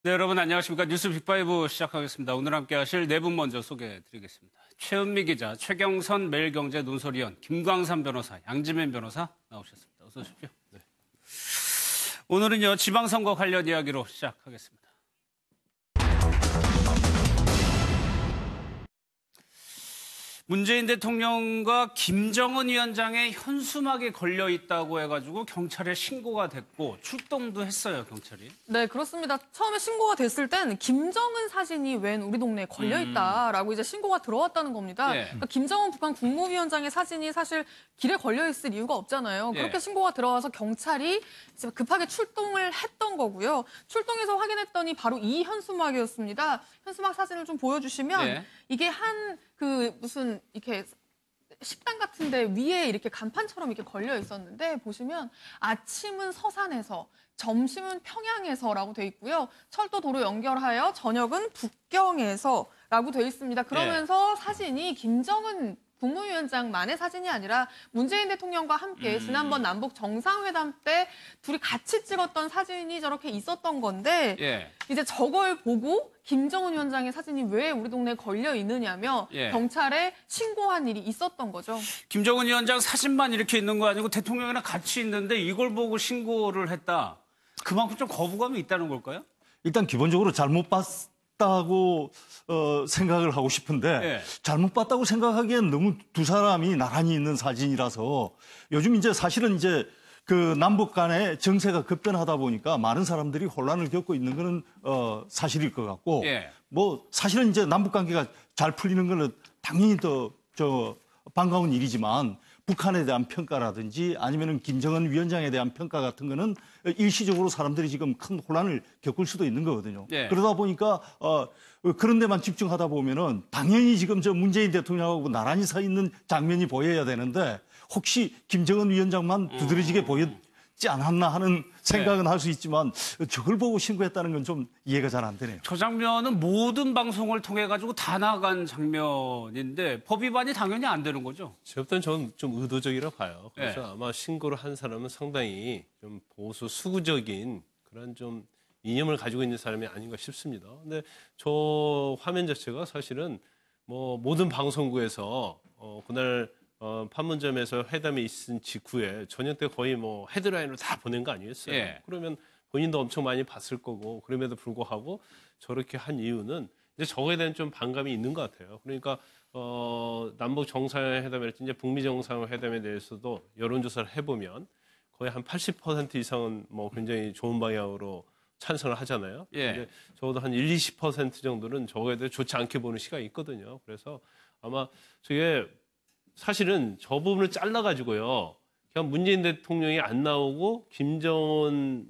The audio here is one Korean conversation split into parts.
네, 여러분 안녕하십니까. 뉴스 빅5 시작하겠습니다. 오늘 함께 하실 네 분 먼저 소개해드리겠습니다. 최은미 기자, 최경선 매일경제 논설위원, 김광삼 변호사, 양지민 변호사 나오셨습니다. 어서 오십시오. 네. 오늘은요, 지방선거 관련 이야기로 시작하겠습니다. 문재인 대통령과 김정은 위원장의 현수막이 걸려 있다고 해가지고 경찰에 신고가 됐고 출동도 했어요, 경찰이. 네, 그렇습니다. 처음에 신고가 됐을 땐 김정은 사진이 웬 우리 동네에 걸려 있다라고 이제 신고가 들어왔다는 겁니다. 예. 그러니까 김정은 북한 국무위원장의 사진이 사실 길에 걸려 있을 이유가 없잖아요. 그렇게 예. 신고가 들어와서 경찰이 이제 급하게 출동을 했던 거고요. 출동해서 확인했더니 바로 이 현수막이었습니다. 현수막 사진을 좀 보여주시면 예. 이게 무슨 이렇게 식당 같은데 위에 이렇게 간판처럼 이렇게 걸려 있었는데 보시면 아침은 서산에서, 점심은 평양에서라고 돼 있고요. 철도 도로 연결하여 저녁은 북경에서라고 돼 있습니다. 그러면서 사진이 김정은 국무위원장만의 사진이 아니라 문재인 대통령과 함께 지난번 남북 정상회담 때 둘이 같이 찍었던 사진이 저렇게 있었던 건데 예. 이제 저걸 보고 김정은 위원장의 사진이 왜 우리 동네에 걸려 있느냐며 예. 경찰에 신고한 일이 있었던 거죠. 김정은 위원장 사진만 이렇게 있는 거 아니고 대통령이랑 같이 있는데 이걸 보고 신고를 했다. 그만큼 좀 거부감이 있다는 걸까요? 일단 기본적으로 잘못 봤다고 생각을 하고 싶은데 예. 잘못 봤다고 생각하기엔 너무 두 사람이 나란히 있는 사진이라서 요즘 이제 사실은 이제 그 남북 간의 정세가 급변하다 보니까 많은 사람들이 혼란을 겪고 있는 거는 사실일 것 같고 예. 뭐 사실은 이제 남북 관계가 잘 풀리는 거는 당연히 더 반가운 일이지만 북한에 대한 평가라든지 아니면은 김정은 위원장에 대한 평가 같은 거는 일시적으로 사람들이 지금 큰 혼란을 겪을 수도 있는 거거든요. 예. 그러다 보니까 그런 데만 집중하다 보면은 당연히 지금 저 문재인 대통령하고 나란히 서 있는 장면이 보여야 되는데 혹시 김정은 위원장만 두드러지게 보였지 않았나 하는 생각은 할 수 있지만 저걸 보고 신고했다는 건 좀 이해가 잘 안 되네요. 저 장면은 모든 방송을 통해 가지고 다 나간 장면인데 법 위반이 당연히 안 되는 거죠. 제가 볼 땐 저는 좀 의도적이라 봐요. 그래서 네. 아마 신고를 한 사람은 상당히 좀 보수 수구적인 그런 좀 이념을 가지고 있는 사람이 아닌가 싶습니다. 근데 저 화면 자체가 사실은 뭐 모든 방송국에서 그날 판문점에서 회담이 있은 직후에 저녁 때 거의 뭐 헤드라인으로 다 보낸 거 아니겠어요? 예. 그러면 본인도 엄청 많이 봤을 거고 그럼에도 불구하고 저렇게 한 이유는 이제 저거에 대한 좀 반감이 있는 것 같아요. 그러니까 남북 정상회담이랄지 이제 북미 정상회담에 대해서도 여론조사를 해보면 거의 한 80% 이상은 뭐 굉장히 좋은 방향으로 찬성을 하잖아요. 예. 근데 적어도 한 1-20% 정도는 저거에 대해 좋지 않게 보는 시각이 있거든요. 그래서 아마 저게 사실은 저 부분을 잘라가지고요. 그냥 문재인 대통령이 안 나오고 김정은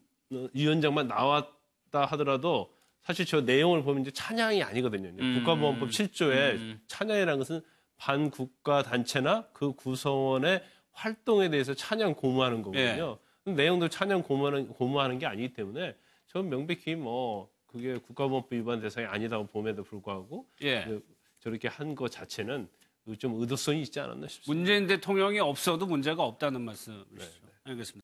위원장만 나왔다 하더라도 사실 저 내용을 보면 이제 찬양이 아니거든요. 국가보안법 7조에 찬양이라는 것은 반국가 단체나 그 구성원의 활동에 대해서 찬양 고무하는 거거든요. 내용도 찬양 고무하는 게 아니기 때문에 저는 명백히 뭐 그게 국가보안법 위반 대상이 아니다고 봄에도 불구하고 예. 저렇게 한 것 자체는 좀 의도성이 있지 않았나 싶습니다. 문재인 대통령이 없어도 문제가 없다는 말씀이시죠. 네. 알겠습니다.